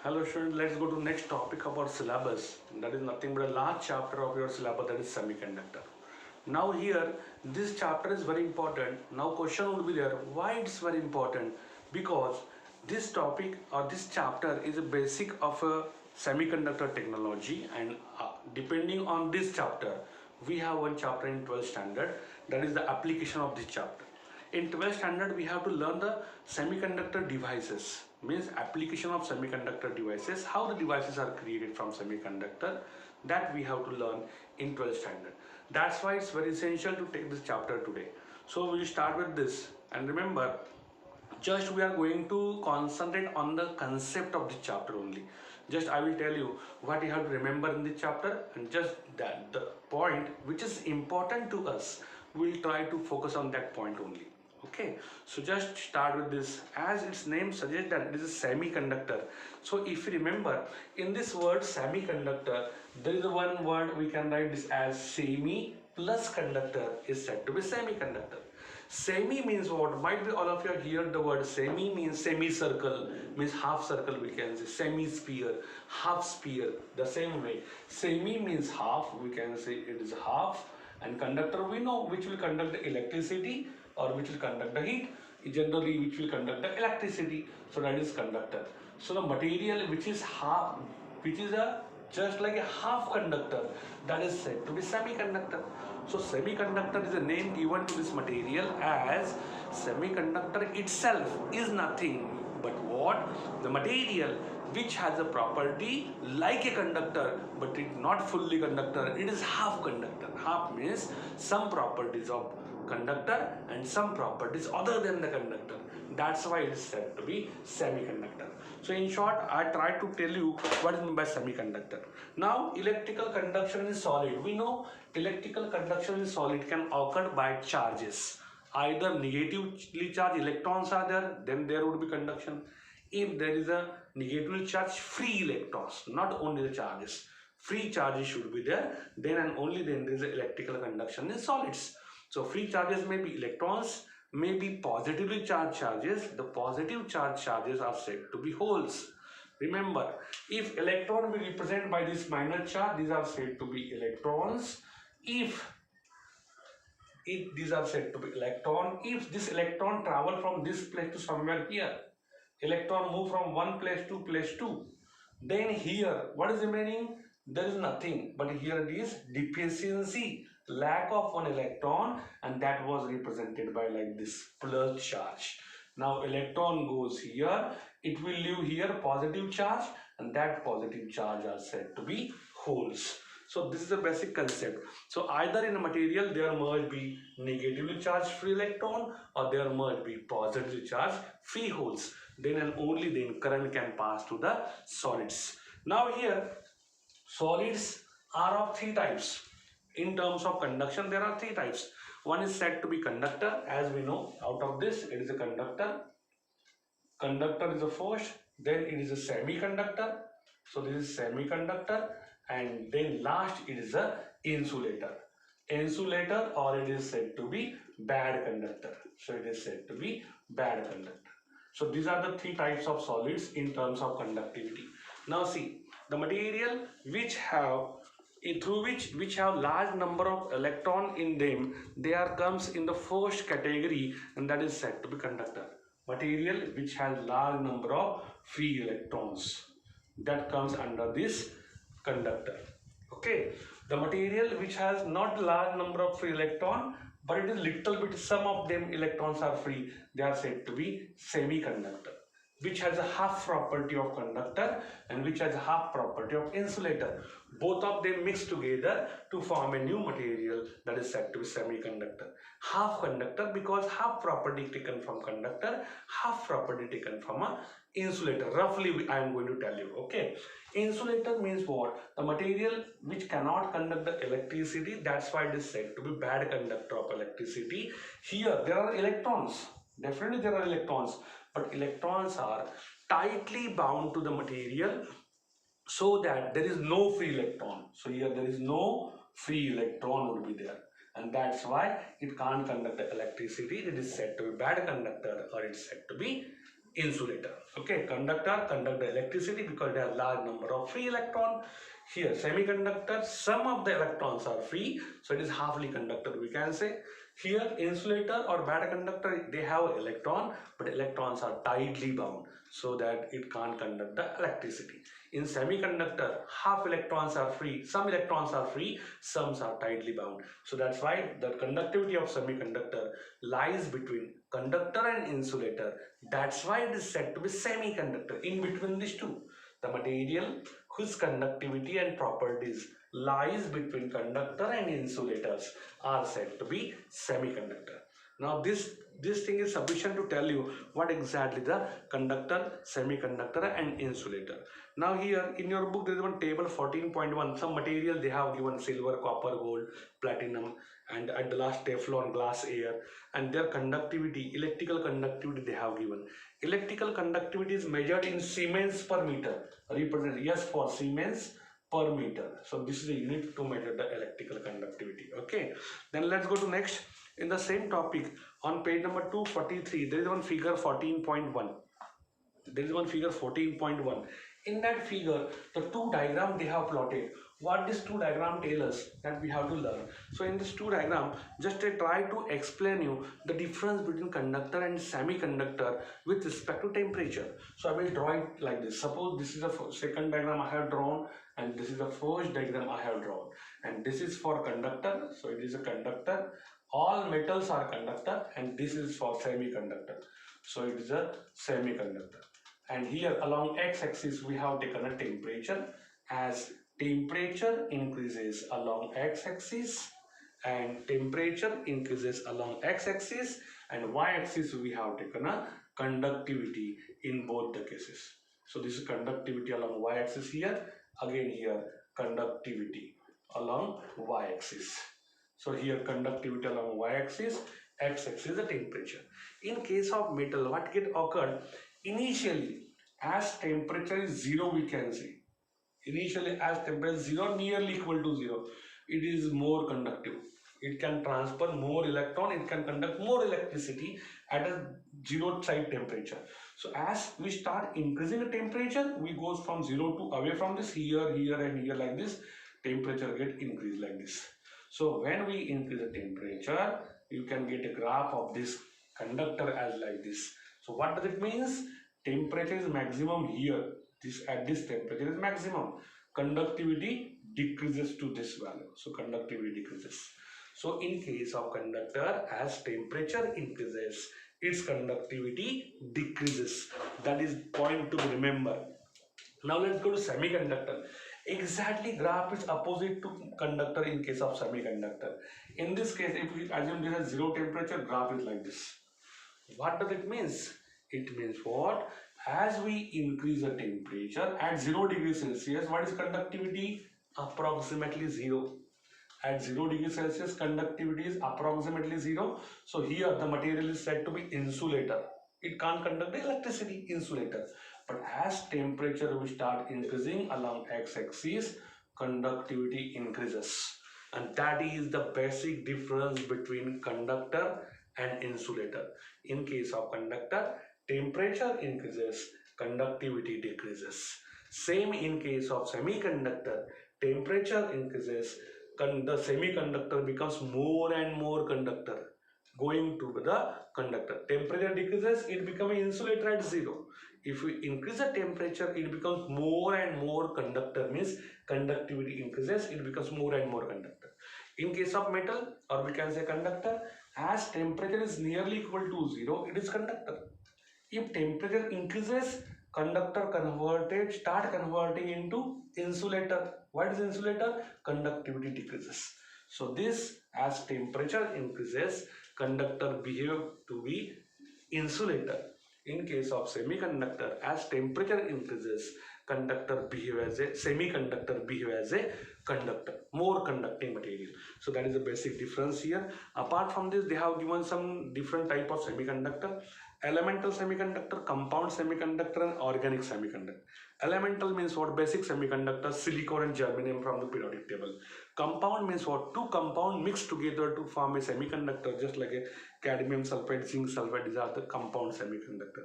Hello students, let's go to next topic of our syllabus. That is nothing but a last chapter of your syllabus, that is semiconductor. Now here, this chapter is very important. Now question would be there, why it's very important? Because this topic or this chapter is a basic of a semiconductor technology, and depending on this chapter, we have one chapter in 12th standard, that is the application of this chapter. In 12th standard, we have to learn the semiconductor devices, means application of semiconductor devices, how the devices are created from semiconductor, that we have to learn in 12th standard. That's why it's very essential to take this chapter today. So we'll start with this, and remember, just we are going to concentrate on the concept of the chapter only. Just I will tell you what you have to remember in the chapter, and just that the point which is important to us, we'll try to focus on that point only. Okay, so just start with this. As its name suggests that it is a semiconductor. So if you remember, in this word semiconductor, there is one word we can write this as semi plus conductor is said to be semiconductor. Semi means what? Might be all of you hear the word semi means semicircle, means half circle, we can say semi-sphere, half sphere. The same way, semi means half, we can say it is half, and conductor we know which will conduct the electricity or which will conduct the heat, generally which will conduct the electricity, so that is conductor. So the material which is half, which is a just like a half conductor, that is said to be semiconductor. So semiconductor is a name given to this material, as semiconductor itself is nothing but what? The material which has a property like a conductor, but it not fully conductor, it is half conductor. Half means some properties of conductor and some properties other than the conductor. That's why it is said to be semiconductor. So in short, I tried to tell you what is meant by semiconductor. Now electrical conduction is solid. We know electrical conduction is solid can occur by charges. Either negatively charged electrons are there, then there would be conduction. If there is a negatively charged free electrons, not only the charges, free charges should be there, then and only then there is electrical conduction in solids. So free charges may be electrons, may be positively charged charges. The positive charged charges are said to be holes. Remember, if electron be represented by this minus charge, these are said to be electrons. If these are said to be electron, if this electron travel from this place to somewhere here, electron move from one place to place 2, then here what is remaining? There is nothing, but here it is deficiency, lack of one electron, and that was represented by like this plus charge. Now electron goes here, it will leave here positive charge, and that positive charge are said to be holes. So this is the basic concept. So either in a material there must be negatively charged free electron, or there must be positively charged free holes. Then and only then current can pass to the solids. Now here, solids are of 3 types. In terms of conduction, there are 3 types. One is said to be conductor, as we know. Out of this, it is a conductor. Conductor is the first, then it is a semiconductor. So this is semiconductor, and then last it is a insulator. Insulator, or it is said to be bad conductor. So it is said to be bad conductor. So these are the 3 types of solids in terms of conductivity. Now see, the material which have which have large number of electron in them, they are comes in the first category, and that is said to be conductor. Material which has large number of free electrons, that comes under this conductor. Okay, the material which has not large number of free electron, but it is little bit, some of them electrons are free, they are said to be semiconductor, which has a half property of conductor and which has a half property of insulator. Both of them mix together to form a new material that is said to be semiconductor. Half conductor because half property taken from conductor, half property taken from a insulator. Roughly I am going to tell you. Okay, insulator means what? The material which cannot conduct the electricity, that's why it is said to be bad conductor of electricity. Here there are electrons, definitely there are electrons, but electrons are tightly bound to the material so that there is no free electron. So here there is no free electron would be there, and that's why it can't conduct the electricity. It is said to be bad conductor, or it's said to be insulator. Okay, conductor conduct the electricity because they have large number of free electron. Here semiconductor, some of the electrons are free, so it is halfly conductor we can say. Here insulator or bad conductor, they have electron, but electrons are tightly bound so that it can't conduct the electricity. In semiconductor, half electrons are free, some electrons are free, some are tightly bound. So that's why the conductivity of semiconductor lies between conductor and insulator. That's why it is said to be semiconductor. In between these two, the material whose conductivity and properties lies between conductor and insulators are said to be semiconductor. Now this thing is sufficient to tell you what exactly the conductor, semiconductor and insulator. Now here in your book there is one table 14.1, some material they have given silver, copper, gold, platinum, and at the last Teflon, glass, air, and their conductivity, electrical conductivity they have given. Electrical conductivity is measured in Siemens per meter, represented yes for Siemens per meter. So this is a unit to measure the electrical conductivity. Okay, then let's go to next. In the same topic on page number 243 there is one figure 14.1. There is one figure 14.1. In that figure the two diagram they have plotted. What this two diagram tell us that we have to learn. So in this two diagram just I try to explain you the difference between conductor and semiconductor with respect to temperature. So I will draw it like this. Suppose this is the second diagram I have drawn and this is the first diagram I have drawn, and this is for conductor, so it is a conductor. All metals are conductor, and this is for semiconductor, so it is a semiconductor. And here along x-axis we have taken a temperature. As temperature increases along x-axis and temperature increases along x-axis, and y-axis we have taken a conductivity in both the cases. So this is conductivity along y-axis here, again here conductivity along y-axis. So here conductivity along y-axis, x-axis is the temperature. In case of metal, what get occurred initially as temperature is 0, we can say initially as temperature is 0, nearly equal to 0, it is more conductive. It can transfer more electron, it can conduct more electricity at a 0 side temperature. So as we start increasing the temperature, we goes from 0 to away from this, here, here and here like this, temperature get increased like this. So when we increase the temperature, you can get a graph of this conductor as like this. So what does it means? Temperature is maximum here. This at this temperature is maximum. Conductivity decreases to this value. So conductivity decreases. So in case of conductor, as temperature increases, its conductivity decreases. That is point to remember. Now let's go to semiconductor. Exactly graph is opposite to conductor in case of semiconductor. In this case, if we assume this has 0 temperature, graph is like this. What does it mean? It means what? As we increase the temperature at 0 degrees Celsius, what is conductivity? Approximately 0. At 0 degrees Celsius, conductivity is approximately 0. So here the material is said to be insulator. It can't conduct the electricity, insulator. But as temperature will start increasing along x-axis, conductivity increases. And that is the basic difference between conductor and insulator. In case of conductor, temperature increases, conductivity decreases. Same in case of semiconductor, temperature increases, the semiconductor becomes more and more conductor, going to the conductor. Temperature decreases, it becomes an insulator at 0. If we increase the temperature, it becomes more and more conductor, means conductivity increases, it becomes more and more conductor. In case of metal, or we can say conductor, as temperature is nearly equal to 0, it is conductor. If temperature increases, conductor start converting into insulator. What is insulator? Conductivity decreases. So this, as temperature increases, conductor behave to be insulator. In case of semiconductor, as temperature increases, semiconductor behave as a conductor, more conducting material. So that is the basic difference here. Apart from this, they have given some different type of semiconductor: elemental semiconductor, compound semiconductor, and organic semiconductor. Elemental means what? Basic semiconductor, silicon and germanium from the periodic table. Compound means what? Two compound mixed together to form a semiconductor, just like a cadmium sulfide, zinc sulfide. These are the compound semiconductor.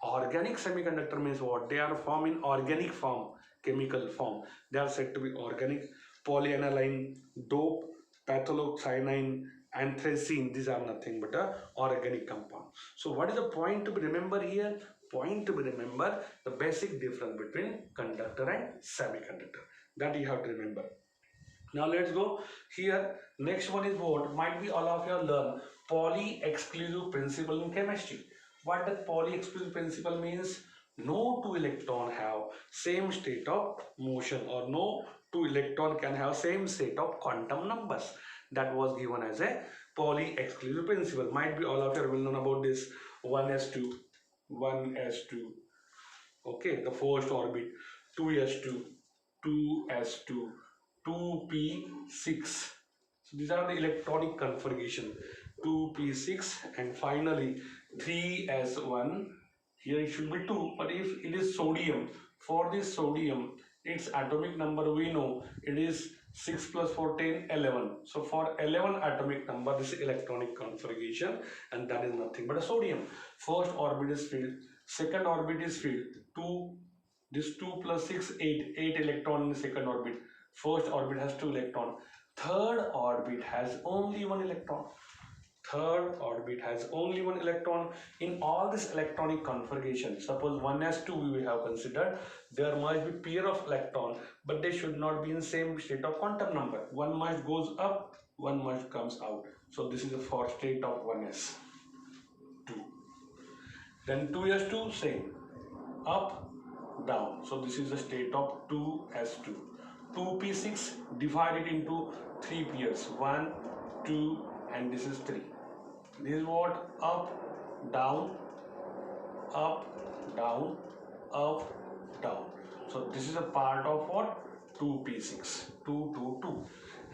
Organic semiconductor means what? They are formed in organic form, chemical form. They are said to be organic. Polyaniline, dope, pathocyanine, anthracene. These are nothing but a organic compound. So what is the point to be remember here? Point to be remember the basic difference between conductor and semiconductor. That you have to remember. Now let's go here. Next one is what? Might be all of you learn Pauli exclusive principle in chemistry. What does Pauli exclusive principle means? No two electron have same state of motion, or no two electron can have same set of quantum numbers. That was given as a Pauli exclusive principle. Might be all of you will know about this 1s2, 1s2. Okay, the first orbit, 2s2, 2s2, 2p6. So these are the electronic configuration, 2p6, and finally 3s1. Here it should be 2, but if it is sodium, for this sodium, its atomic number we know it is 6 plus 4, 10, 11. So for 11 atomic number, this is electronic configuration, and that is nothing but a sodium. First orbit is filled, second orbit is filled, 2, this 2 plus 6, 8 electron in the second orbit. First orbit has 2 electron. Third orbit has only 1 electron. Third orbit has only 1 electron. In all this electronic configuration, suppose 1s2 we will have considered, there must be pair of electron, but they should not be in same state of quantum number. One must goes up, one must comes out. So this is the first state of 1s2. Then 2s2 same, up, down. So this is the state of 2s2. 2p6 divided into 3 pairs, 1, 2, and this is 3. This is what? Up, down, up, down, up, down. So this is a part of what? 2p6, 2, 2, 2.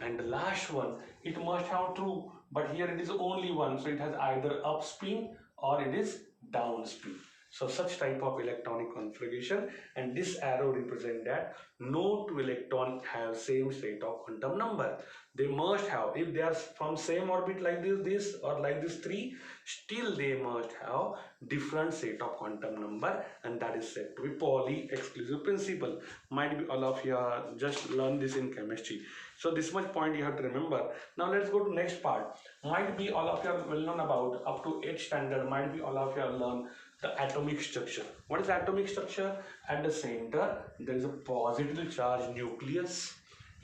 And the last one, it must have true, but here it is only one, so it has either up spin or it is down spin. So such type of electronic configuration, and this arrow represent that no two electron have same state of quantum number. They must have, if they are from same orbit like this or like this 3, still they must have different set of quantum number, and that is said to be Pauli exclusive principle. Might be all of you just learn this in chemistry. So this much point you have to remember. Now let's go to next part. Might be all of you are well known about up to 8th standard. Might be all of you learn the atomic structure. What is atomic structure? At the center there is a positively charged nucleus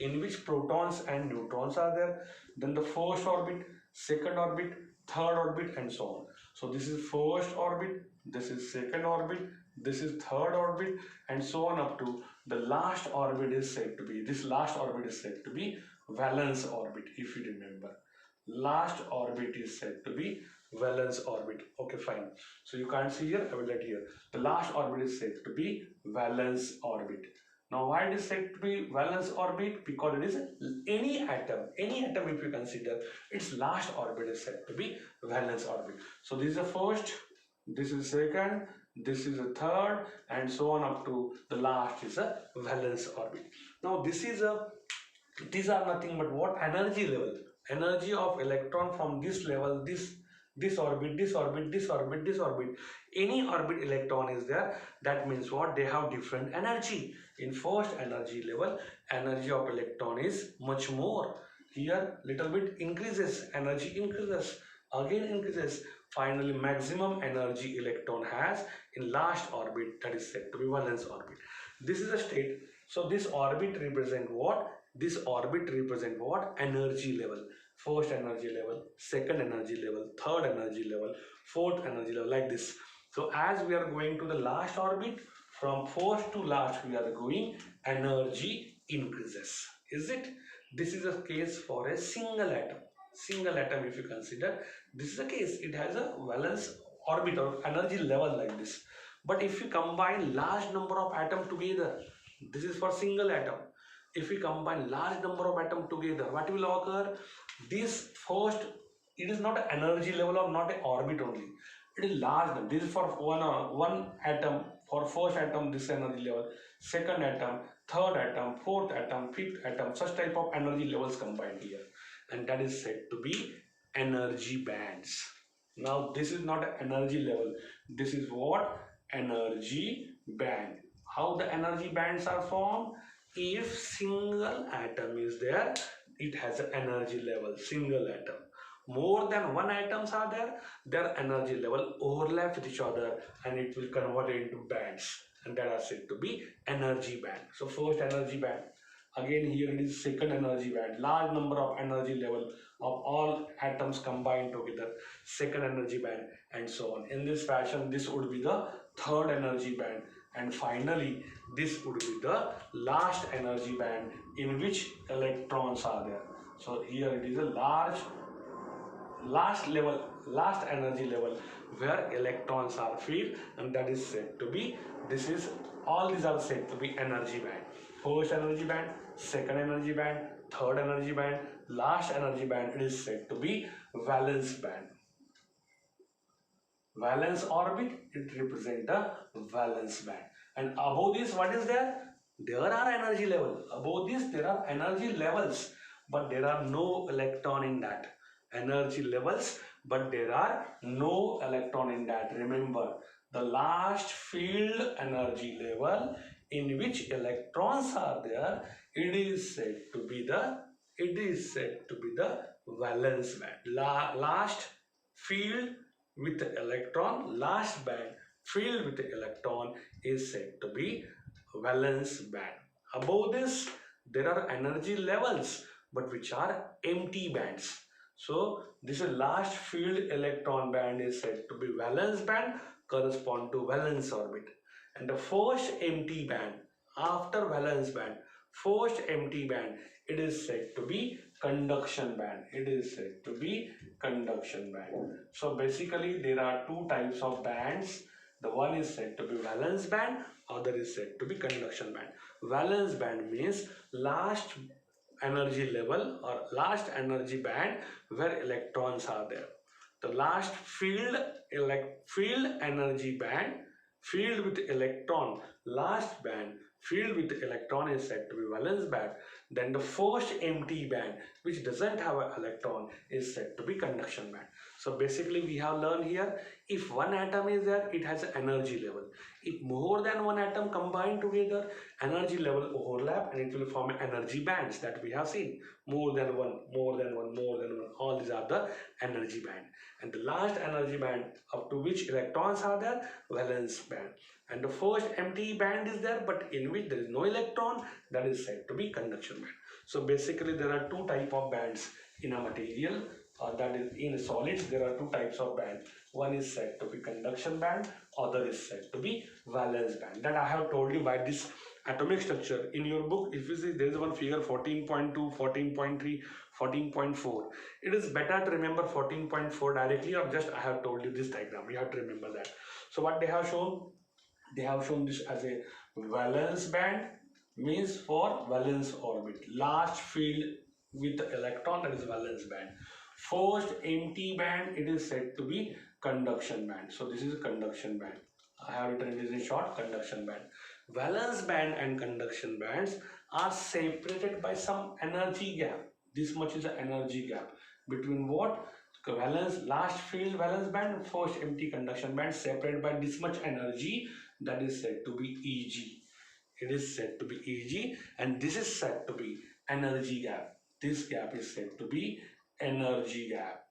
in which protons and neutrons are there. Then the first orbit, second orbit, third orbit, and so on. So this is first orbit, this is second orbit, this is third orbit, and so on up to the last orbit is said to be, this last orbit is said to be valence orbit, if you remember. Last orbit is said to be valence orbit. Okay, fine. So you can't see here, I will let here. The last orbit is said to be valence orbit. Now why it is said to be valence orbit? Because it is any atom if you consider, its last orbit is said to be valence orbit. So this is the first, this is second, this is the third, and so on up to the last is a valence orbit. Now this is a, these are nothing but what? Energy level. Energy of electron from this level, this orbit, this orbit, this orbit, this orbit. Any orbit electron is there. That means what? They have different energy. In first energy level, energy of electron is much more. Here little bit increases, energy increases, again increases. Finally maximum energy electron has in last orbit, that is said to be valence orbit. This is a state. So this orbit represent what? This orbit represent what? Energy level. First energy level, second energy level, third energy level, fourth energy level, like this. So as we are going to the last orbit, from first to last we are going, energy increases. Is it? This is a case for a single atom. Single atom if you consider, this is a case. It has a valence orbit or energy level like this. But if you combine large number of atoms together, this is for single atom. If we combine large number of atoms together, what will occur? This first, it is not an energy level or not an orbit only. It is large number. This is for one atom. For first atom, this energy level. Second atom, third atom, fourth atom, fifth atom. Such type of energy levels combined here, and that is said to be energy bands. Now this is not an energy level. This is what? energy band. How the energy bands are formed? If single atom is there, it has an energy level, single atom. More than one atoms are there, their energy level overlap with each other and it will convert into bands, and that are said to be energy band. So first energy band. Again here it is second energy band. Large number of energy level of all atoms combined together. Second energy band, and so on. In this fashion, this would be the third energy band, and finally this would be the last energy band in which electrons are there. So here it is a last energy level where electrons are filled, and that is said to be, all these are said to be energy band. First energy band, second energy band, third energy band, last energy band, it is said to be valence band. Valence orbit, it represents the valence band. And above this, what is there? There are energy levels. Above this, there are energy levels, but there are no electron in that. Energy levels, but there are no electron in that. Remember, the last field energy level in which electrons are there, it is said to be the valence band. Last field with the electron, last band filled with the electron is said to be valence band. Above this, there are energy levels, but which are empty bands. So this last filled electron band is said to be valence band, correspond to valence orbit. And the first empty band after valence band, first empty band, it is said to be conduction band. It is said to be conduction band. So basically there are two types of bands. The one is said to be valence band, other is said to be conduction band. Valence band means last energy level or last energy band where electrons are there. The last field energy band filled with electron, last band filled with electron is said to be valence band. Then the first empty band which doesn't have an electron is said to be conduction band. So basically we have learned here, if one atom is there, it has an energy level. If more than one atom combine together, energy level overlap and it will form energy bands that we have seen. More than one, all these are the energy band. And the last energy band up to which electrons are there, valence band. And the first empty band is there, but in which there is no electron, that is said to be conduction band. So basically there are two types of bands in a material, that is in solids. There are two types of band. One is said to be conduction band, other is said to be valence band. That I have told you by this atomic structure. In your book, if you see, there is one figure 14.2, 14.3, 14.4. It is better to remember 14.4 directly, or just I have told you this diagram. You have to remember that. So what they have shown? They have shown this as a valence band, means for valence orbit. Last field with the electron, that is valence band. First empty band, it is said to be conduction band. So this is conduction band. I have written this in short, conduction band. Valence band and conduction bands are separated by some energy gap. This much is the energy gap between what? Valence, last field valence band, first empty conduction band, separated by this much energy, that is said to be Eg. It is said to be Eg, and this is said to be energy gap. This gap is said to be energy gap.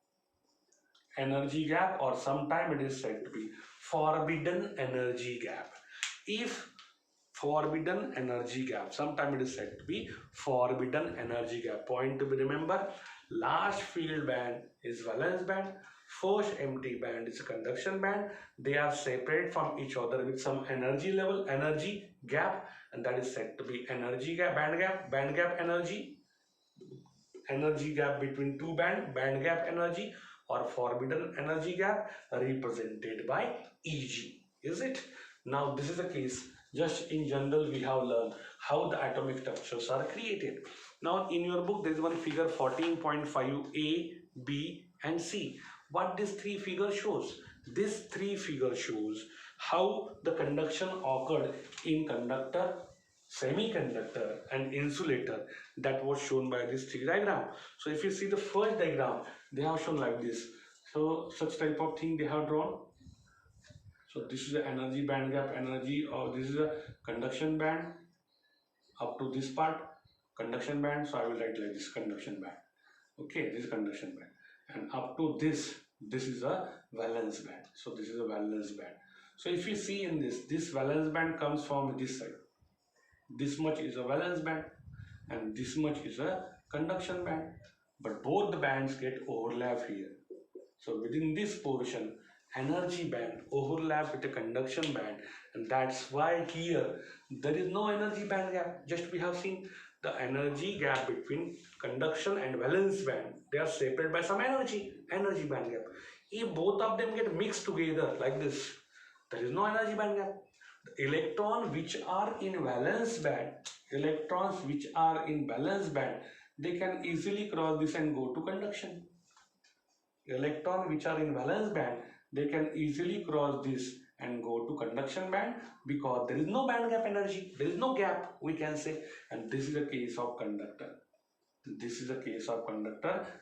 Energy gap, or sometime it is said to be forbidden energy gap. If forbidden energy gap, sometime it is said to be forbidden energy gap. Point to be remember, last field band is valence band, first empty band is a conduction band. They are separate from each other with some energy level, energy gap, and that is said to be energy gap, band gap energy gap between two band gap energy, or forbidden energy gap represented by Eg. Is it? Now this is the case. Just in general we have learned how the atomic structures are created. Now in your book there is one figure 14.5 A, B and C. What this three figure shows? This three figure shows how the conduction occurred in conductor, semiconductor and insulator, that was shown by this three diagram. So if you see the first diagram, they have shown like this. So such type of thing they have drawn. So this is the energy band gap energy, or this is a conduction band up to this part, conduction band. So I will write like this, conduction band. Okay, this is conduction band, and up to this is a valence band. So this is a valence band. So if you see in this valence band comes from this side. This much is a valence band and this much is a conduction band, but both the bands get overlap here. So within this portion, energy band overlap with the conduction band, and that's why here there is no energy band gap. Just we have seen the energy gap between conduction and valence band, they are separated by some energy band gap. If both of them get mixed together like this, there is no energy band gap. The electrons which are in valence band, they can easily cross this and go to conduction. Electron which are in valence band, they can easily cross this and go to conduction band, because there is no band gap energy, there is no gap, we can say. And this is a case of conductor.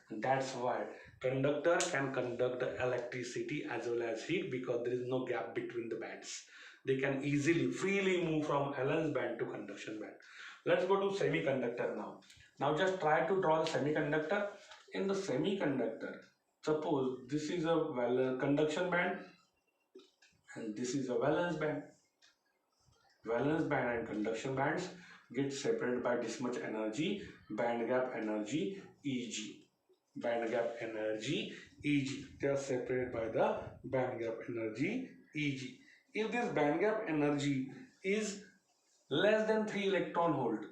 And that's why conductor can conduct the electricity as well as heat, because there is no gap between the bands. They can easily, freely move from valence band to conduction band. Let's go to semiconductor now. Now just try to draw the semiconductor. In the semiconductor, suppose this is a conduction band and this is a valence band. Valence band and conduction bands get separated by this much energy, band gap energy Eg. Band gap energy Eg. They are separated by the band gap energy Eg. If this band gap energy is less than 3 electron volt,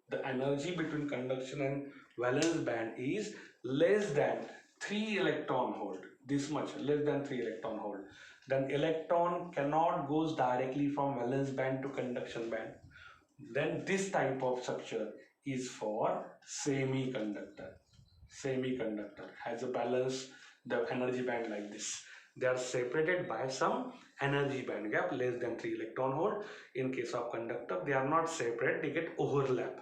the energy between conduction and valence band is less than 3 electron volt, this much, less than 3 electron volt, then electron cannot goes directly from valence band to conduction band. Then this type of structure is for semiconductor. Semiconductor has a balance, the energy band like this. They are separated by some energy band gap less than 3 electron volt. In case of conductor, they are not separate, they get overlap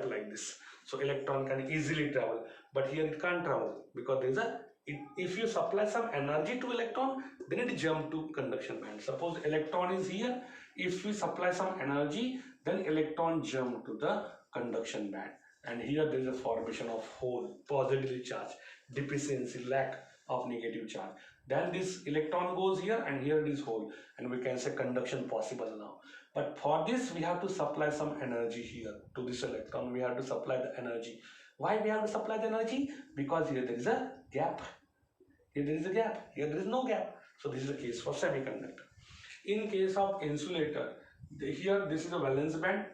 like this. So electron can easily travel, but here it can't travel because there is a, if you supply some energy to electron, then it jump to conduction band. Suppose electron is here, if we supply some energy, then electron jump to the conduction band, and here there is a formation of hole, positively charged, deficiency, lack of negative charge. Then this electron goes here and here it is hole, and we can say conduction possible now. But for this we have to supply some energy here to this electron. We have to supply the energy. Why we have to supply the energy? Because here there is a gap. Here there is a gap. Here there is no gap. So this is the case for semiconductor. In case of insulator, here this is a valence band,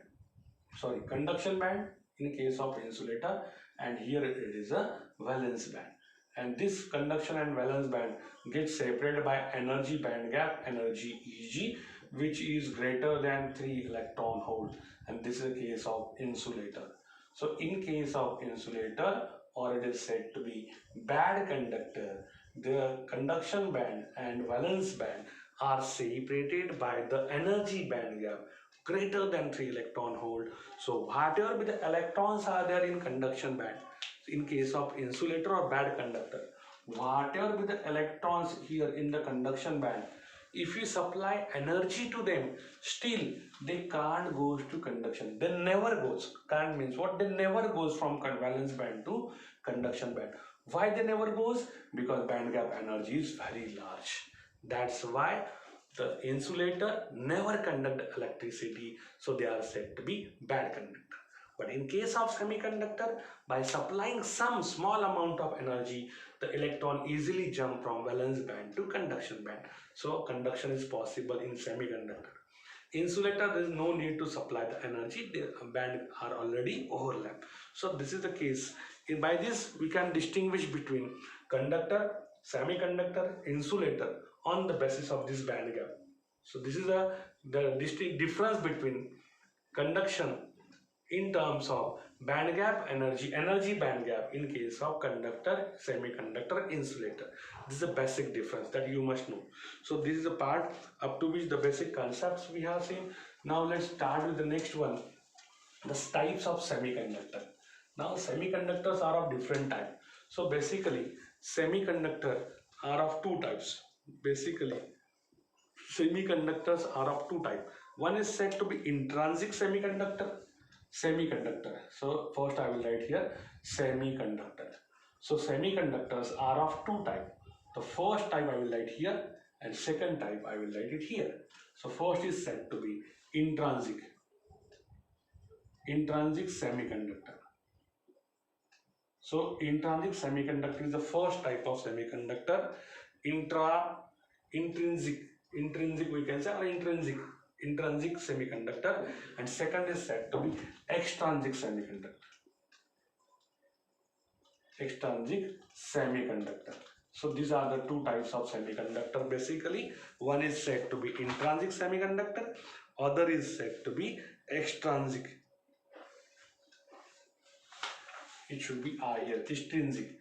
sorry, conduction band in case of insulator, and here it is a valence band. And this conduction and valence band gets separated by energy band gap, energy Eg, which is greater than 3 electron volt, and this is the case of insulator. So in case of insulator, or it is said to be bad conductor, the conduction band and valence band are separated by the energy band gap greater than 3 electron volt. So whatever the electrons are there in conduction band, in case of insulator or bad conductor, whatever be the electrons here in the conduction band, if you supply energy to them, still they can't go to conduction. They never goes. Can't means what? They never goes from valence band to conduction band. Why they never goes? Because band gap energy is very large. That's why the insulator never conduct electricity. So they are said to be bad conductor. But in case of semiconductor, by supplying some small amount of energy, the electron easily jump from valence band to conduction band. So conduction is possible in semiconductor. Insulator, there is no need to supply the energy, the band are already overlapped. So this is the case. By this we can distinguish between conductor, semiconductor, insulator on the basis of this band gap. So this is the distinct difference between conduction in terms of band gap, energy band gap in case of conductor, semiconductor, insulator. This is a basic difference that you must know. So this is a part up to which the basic concepts we have seen. Now let's start with the next one, the types of semiconductor. Now semiconductors are of different type. So basically semiconductor are of two types. Basically, semiconductors are of two types. One is said to be intrinsic semiconductor. So first I will write here semiconductor. So semiconductors are of two types. The first type I will write here and second type I will write it here. So first is said to be intrinsic semiconductor. So intrinsic semiconductor is the first type of semiconductor. Intrinsic we can say, or intrinsic semiconductor, and second is said to be extrinsic semiconductor. So these are the two types of semiconductor. Basically, one is said to be intrinsic semiconductor, other is said to be extrinsic. It should be I here, extrinsic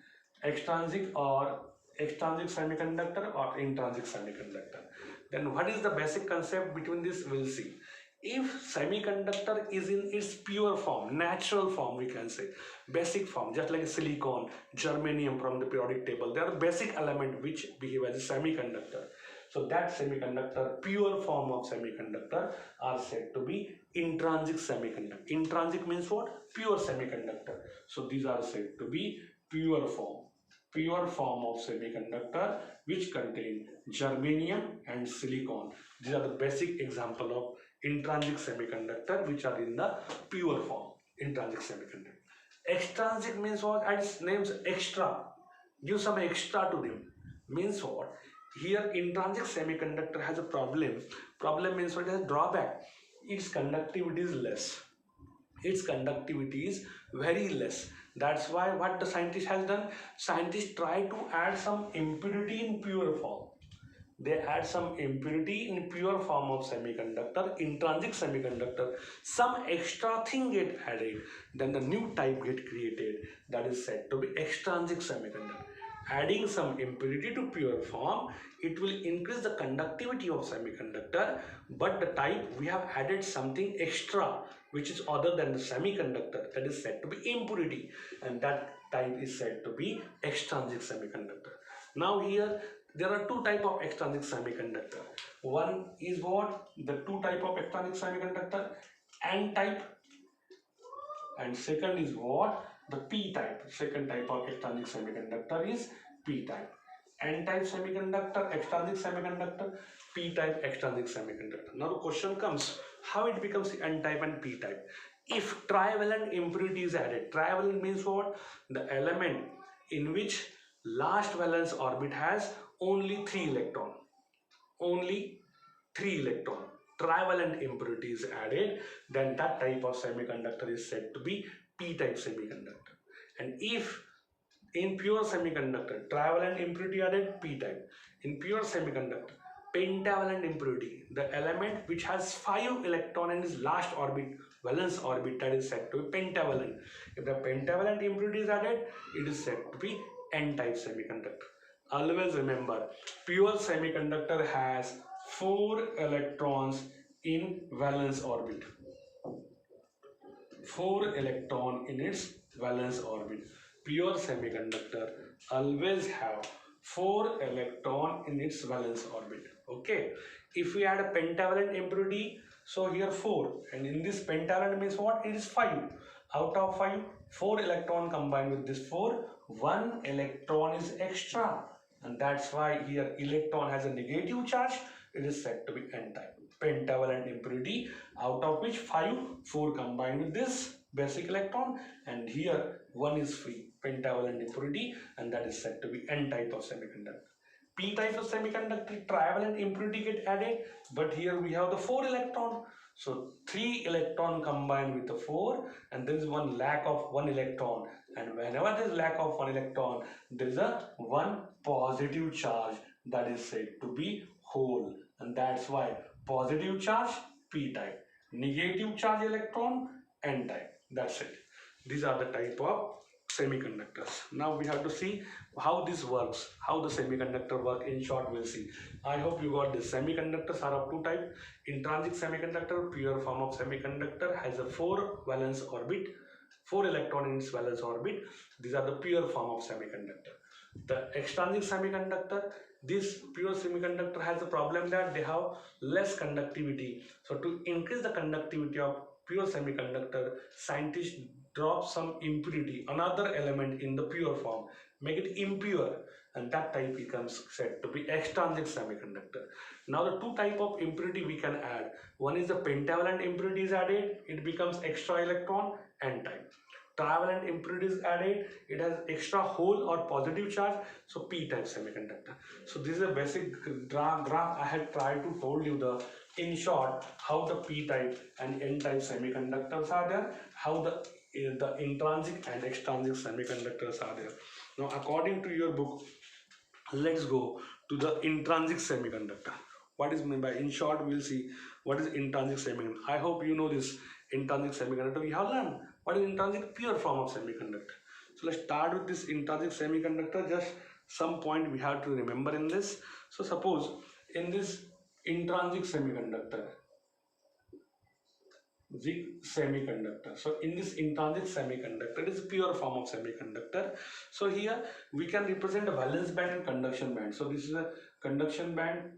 semiconductor or intrinsic semiconductor. Then what is the basic concept between this? We'll see. If semiconductor is in its pure form, natural form, we can say, basic form, just like silicon, germanium from the periodic table, they are basic element which behave as a semiconductor. So that semiconductor, pure form of semiconductor, are said to be intrinsic semiconductor. Intrinsic means what? Pure semiconductor. So these are said to be pure form of semiconductor which contain germanium and silicon. These are the basic example of intrinsic semiconductor which are in the pure form, intrinsic semiconductor. Extrinsic means what? Its names extra. Give some extra to them. Means what? Here intrinsic semiconductor has a problem. Problem means what? It has a drawback. Its conductivity is less. Its conductivity is very less. That's why what the scientist has done, scientists try to add some impurity in pure form. They add some impurity in pure form of semiconductor, intrinsic semiconductor. Some extra thing get added, then the new type get created, that is said to be extrinsic semiconductor. Adding some impurity to pure form, it will increase the conductivity of semiconductor, but the type we have added something extra which is other than the semiconductor, that is said to be impurity, and that type is said to be extrinsic semiconductor. Now here there are two type of extrinsic semiconductor. One is what? The two type of extrinsic semiconductor, N type, and second is what? The P type. Second type of extrinsic semiconductor is P type. N type semiconductor, extrinsic semiconductor, P type extrinsic semiconductor. Now the question comes, how it becomes N type and P type? If trivalent impurity is added. Trivalent means what? The element in which last valence orbit has only 3 electron. Only 3 electron. Trivalent impurity is added, then that type of semiconductor is said to be P-type semiconductor. And if in pure semiconductor, trivalent impurity added, P-type. In pure semiconductor, pentavalent impurity, the element which has 5 electron in its last orbit, valence orbit, that is said to be pentavalent. If the pentavalent impurity is added, it is said to be N-type semiconductor. Always remember, pure semiconductor has 4 electrons in valence orbit. 4 electron in its valence orbit. Pure semiconductor always have 4 electron in its valence orbit. Okay. If we add a pentavalent impurity, so here 4, and in this pentavalent means what? It is 5. Out of 5, 4 electron combined with this 4, 1 electron is extra, and that's why here electron has a negative charge. It is said to be N-type. Pentavalent impurity, out of which 4 combined with this basic electron, and here 1 is free, pentavalent impurity, and that is said to be N-type of semiconductor. P-type of semiconductor, trivalent impurity get added, but here we have the 4 electron. So 3 electron combined with the 4, and there is one lack of 1 electron, and whenever there is lack of 1 electron, there is a 1 positive charge, that is said to be hole, and that's why positive charge P-type, negative charge electron N-type. That's it. These are the type of semiconductors. Now we have to see how this works, how the semiconductor work. In short, we'll see. I hope you got this. Semiconductors are of two types. Intrinsic semiconductor, pure form of semiconductor, has a 4 valence orbit, 4 electron in its valence orbit. These are the pure form of semiconductor. The extrinsic semiconductor, this pure semiconductor has a problem that they have less conductivity. So to increase the conductivity of pure semiconductor, scientists drop some impurity, another element in the pure form, make it impure, and that type becomes said to be extrinsic semiconductor. Now the two type of impurity we can add. One is the pentavalent impurity is added, it becomes extra electron, n type. Trivalent impurity is added, it has extra hole or positive charge, so p type semiconductor. So this is a basic graph I had tried to told you the in short how the p type and n type semiconductors are there, how the intrinsic and extrinsic semiconductors are there. Now according to your book, let's go to the intrinsic semiconductor. What is meant by, in short we'll see what is intrinsic semiconductor. I hope you know this intrinsic semiconductor. We have learned what is intrinsic, pure form of semiconductor. So let's start with this intrinsic semiconductor. Just some point we have to remember in this. So suppose in this intrinsic semiconductor, so in this intrinsic semiconductor, it is pure form of semiconductor. So here we can represent a valence band and conduction band. So this is a conduction band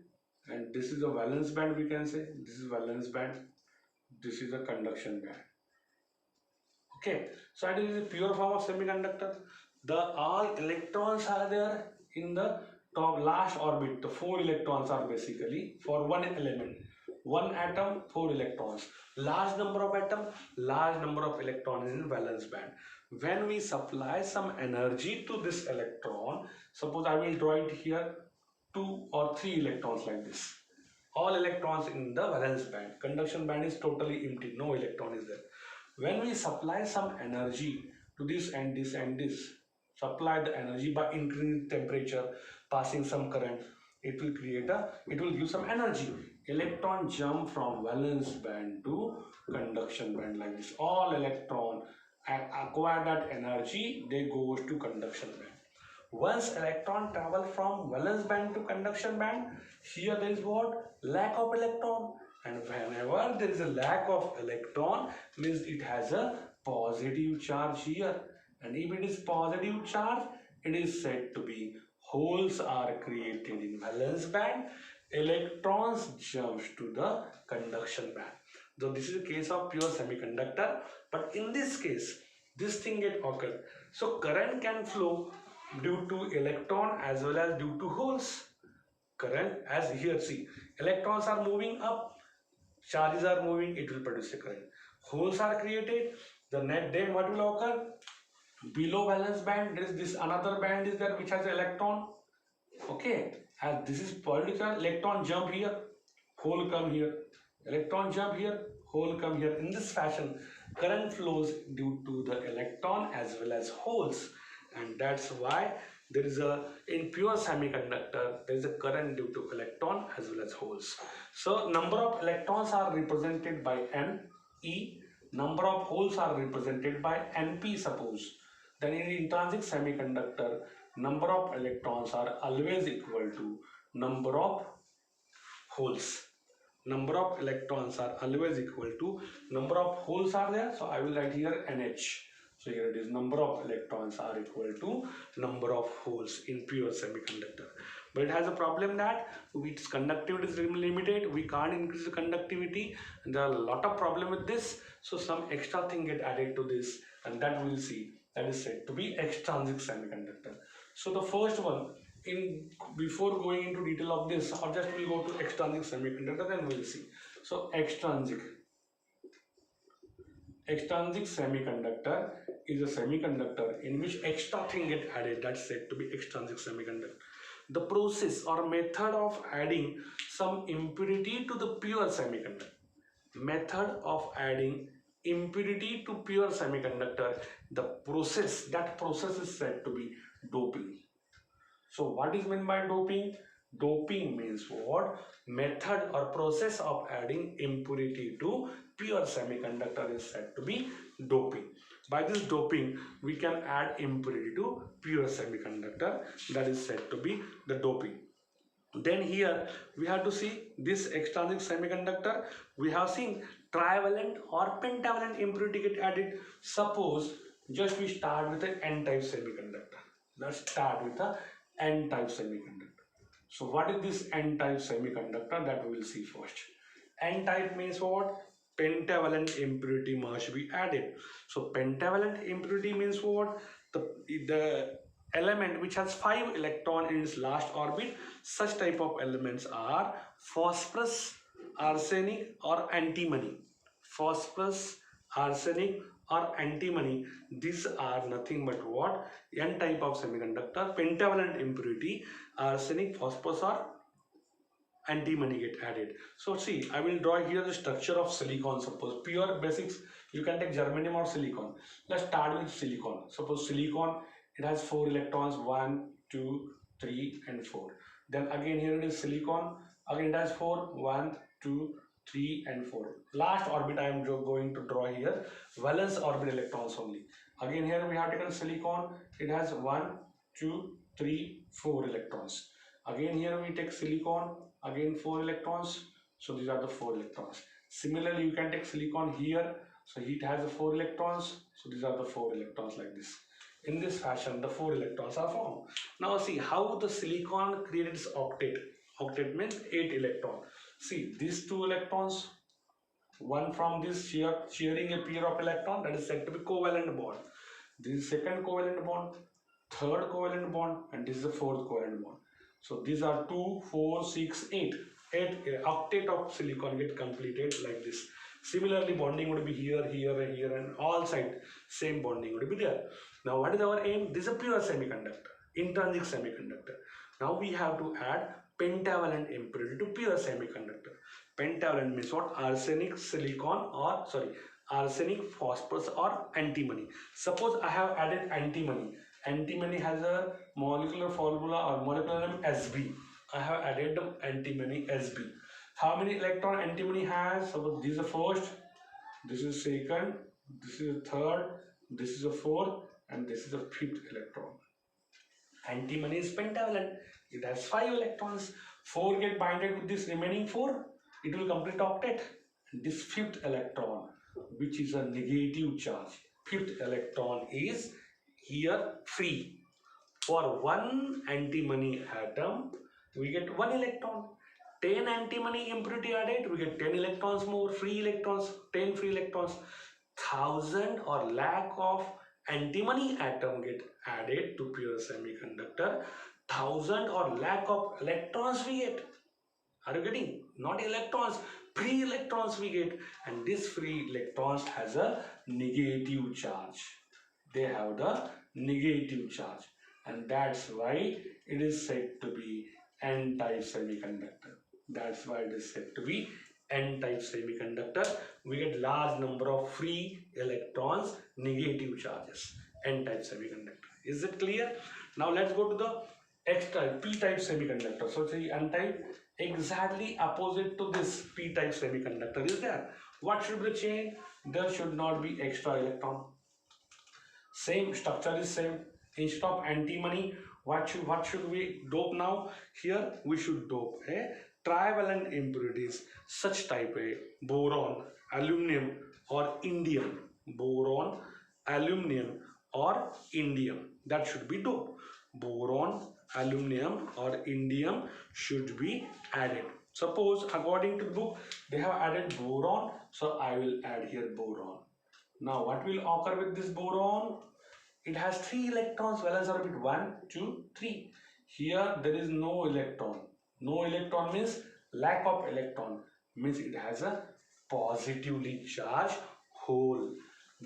and this is a valence band, we can say. This is valence band, this is a conduction band. Okay, so it is a pure form of semiconductor. The all electrons are there in the top last orbit. The 4 electrons are basically for one element. One atom, 4 electrons. Large number of atom, large number of electrons in valence band. When we supply some energy to this electron, suppose I will draw it here 2 or 3 electrons like this. All electrons in the valence band. Conduction band is totally empty, no electron is there. When we supply some energy to this and this and this, supply the energy by increasing temperature, passing some current, it will give some energy. Electron jump from valence band to conduction band like this. All electron acquire that energy, they go to conduction band. Once electron travel from valence band to conduction band, here there is what? Lack of electron. And whenever there is a lack of electron, means it has a positive charge here. And if it is positive charge, it is said to be holes are created in valence band, electrons jumps to the conduction band. So this is a case of pure semiconductor, but in this case, this thing get occur. So current can flow due to electron as well as due to holes. Current, as here see, electrons are moving up, charges are moving, it will produce a current. Holes are created, the net then what will occur? Below valence band, there is this another band is there which has electron. Okay, as this is positive charge, electron jump here, hole come here, electron jump here, hole come here. In this fashion, current flows due to the electron as well as holes, and that's why there is a, in pure semiconductor, there is a current due to electron as well as holes. So number of electrons are represented by N, E, number of holes are represented by NP suppose. Then in intrinsic semiconductor, number of electrons are always equal to number of holes. Number of electrons are always equal to number of holes are there. So I will write here NH. So here it is, number of electrons are equal to number of holes in pure semiconductor. But it has a problem that its conductivity is limited. We can't increase the conductivity, and there are a lot of problem with this. So some extra thing get added to this, and that we'll see. That is said to be extrinsic semiconductor. So the first one, in before going into detail of this, or just we'll go to extrinsic semiconductor, then we'll see. So extrinsic semiconductor is a semiconductor in which extra thing get added. That's said to be extrinsic semiconductor. The process or method of adding some impurity to the pure semiconductor. Method of adding impurity to pure semiconductor. The process, that process is said to be doping. So what is meant by doping? Doping means what? Method or process of adding impurity to pure semiconductor is said to be doping. By this doping, we can add impurity to pure semiconductor. That is said to be the doping. Then here we have to see this extrinsic semiconductor. We have seen trivalent or pentavalent impurity get added. Suppose just we start with an N-type semiconductor. Let's start with the N-type semiconductor. So what is this N-type semiconductor that we will see first? N-type means what? Pentavalent impurity must be added. So pentavalent impurity means what? The element which has 5 electron in its last orbit. Such type of elements are phosphorus, arsenic or antimony. Phosphorus, arsenic or antimony. These are nothing but what? N type of semiconductor, pentavalent impurity, arsenic, phosphorus or antimony get added. So see, I will draw here the structure of silicon. Suppose pure basics, you can take germanium or silicon. Let's start with silicon. Suppose silicon, it has 4 electrons, 1, 2, 3 and 4. Then again here it is silicon, again it has 4, 1, 2, 3 and 4. Last orbit I am going to draw here, valence orbit electrons only. Again here we have taken silicon, it has 1, 2, 3, 4 electrons. Again here we take silicon, again 4 electrons. So these are the 4 electrons. Similarly you can take silicon here. So it has the 4 electrons. So these are the 4 electrons like this. In this fashion the 4 electrons are formed. Now see how the silicon creates its octet. Octet means 8 electron. See these 2 electrons, one from this sharing a pair of electron, that is said to be covalent bond. This is second covalent bond, third covalent bond and this is the fourth covalent bond. So these are 2, 4, 6, 8. 8 octet of silicon get completed like this. Similarly, bonding would be here, here, and here, and all side same bonding would be there. Now, what is our aim? This is a pure semiconductor, intrinsic semiconductor. Now we have to add pentavalent impurity to pure semiconductor. Pentavalent means what? Arsenic, silicon, or sorry, arsenic, phosphorus, or antimony. Suppose I have added antimony. Antimony has a molecular formula or molecular name Sb. I have added the antimony Sb. How many electron antimony has? So this is the first, this is second, this is the third, this is the fourth, and this is the fifth electron. Antimony is pentavalent. It has 5 electrons. 4 get binded with this remaining 4. It will complete octet. This fifth electron, which is a negative charge, fifth electron is here free. For one antimony atom, we get 1 electron. 10 antimony impurity added, we get 10 electrons more, free electrons, 10 free electrons. 1000 or lakh of antimony atom get added to pure semiconductor. 1000 or lakh of electrons we get. Are you getting? Not electrons, free electrons we get. And this free electrons has a negative charge. They have the negative charge. And that's why it is said to be N-type semiconductor. That's why it is said to be N-type semiconductor. We get large number of free electrons, negative charges. N-type semiconductor. Is it clear? Now let's go to the X-type, P-type semiconductor. So see N-type, exactly opposite to this P-type semiconductor is there. What should be the change? There should not be extra electron. Same structure is same. Instead of antimony, what should we dope now? Here we should dope a trivalent impurities, such type a boron, aluminum or indium. Boron, aluminum or indium. That should be doped. Boron, aluminum or indium should be added. Suppose according to the book they have added boron, so I will add here boron. Now what will occur with this boron? It has 3 electrons, valence orbit 1, 2, 3. Here there is no electron. No electron means lack of electron, means it has a positively charged hole.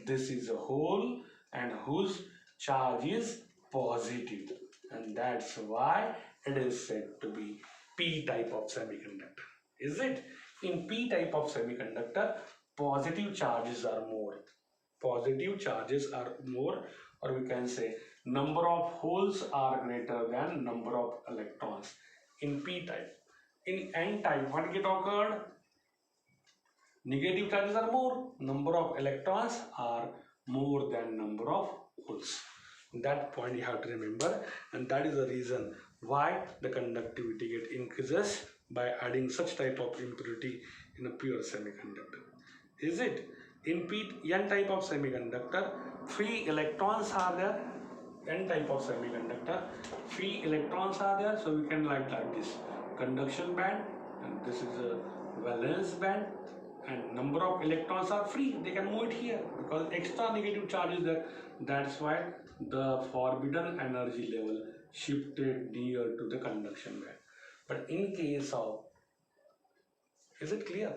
This is a hole and whose charge is positive, and that's why it is said to be P-type of semiconductor. Is it? In P-type of semiconductor, positive charges are more. Positive charges are more, or we can say number of holes are greater than number of electrons in P-type. In N-type, what get occurred? Negative charges are more, number of electrons are more than number of holes. That point you have to remember, and that is the reason why the conductivity get increases by adding such type of impurity in a pure semiconductor. Is it? In N type of semiconductor, free electrons are there, N type of semiconductor. Free electrons are there, so we can write like this: conduction band, and this is a valence band, and number of electrons are free. They can move it here because extra negative charge is there. That's why the forbidden energy level shifted near to the conduction band. But in case of, is it clear?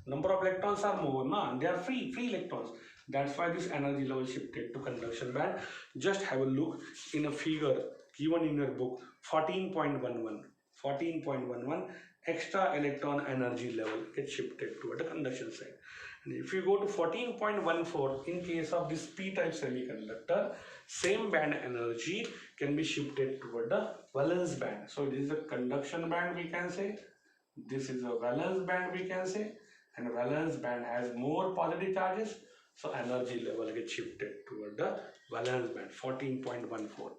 Number of electrons are more, na? They are free electrons. That's why this energy level shifted to conduction band. Just have a look in a figure given in your book 14.11. 14.11 extra electron energy level gets shifted toward the conduction side. And if you go to 14.14, in case of this p-type semiconductor, same band energy can be shifted toward the valence band. So this is a conduction band, we can say. This is a valence band, we can say, and valence band has more positive charges, so energy level gets shifted toward the valence band 14.14.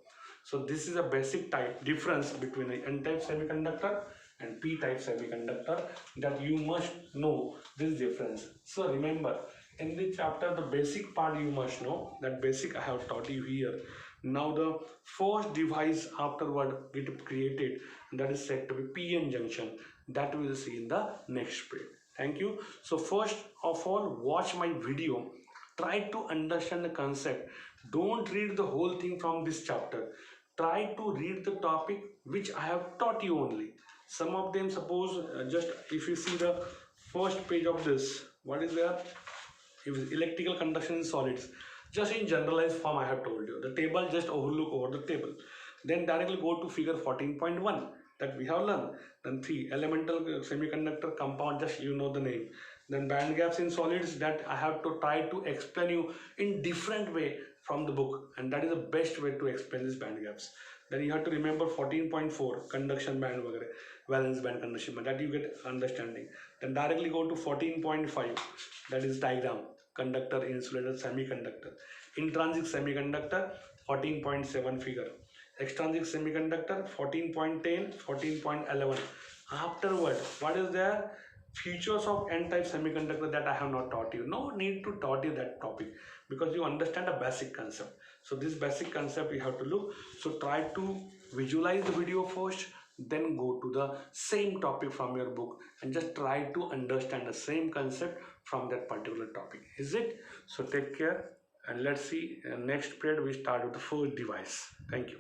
So this is a basic type difference between the n-type semiconductor and p-type semiconductor, that you must know this difference. So remember, in this chapter the basic part you must know, that basic I have taught you here. Now the first device afterward get created, that is said to be p-n junction, that we will see in the next period. Thank you. So first of all, watch my video, try to understand the concept. Don't read the whole thing from this chapter, try to read the topic which I have taught you only. Some of them, suppose just if you see the first page of this, what is there? If it's electrical conduction in solids, just in generalized form I have told you. The table, just overlook over the table. Then directly go to figure 14.1 that we have learned. Then 3 elemental semiconductor compound, just you know the name. Then band gaps in solids, that I have to try to explain you in different way from the book, and that is the best way to explain these band gaps. Then you have to remember 14.4 conduction band, valence band, conduction band, that you get understanding. Then directly go to 14.5, that is diagram, conductor, insulator, semiconductor. Intrinsic semiconductor 14.7 figure. Extrinsic semiconductor 14.10, 14.11. Afterward, what is there? Features of n-type semiconductor, that I have not taught you. No need to taught you that topic because you understand a basic concept. So this basic concept you have to look. So try to visualize the video first, then go to the same topic from your book and just try to understand the same concept from that particular topic. Is it? So take care, and let's see next period we start with the first device. Thank you.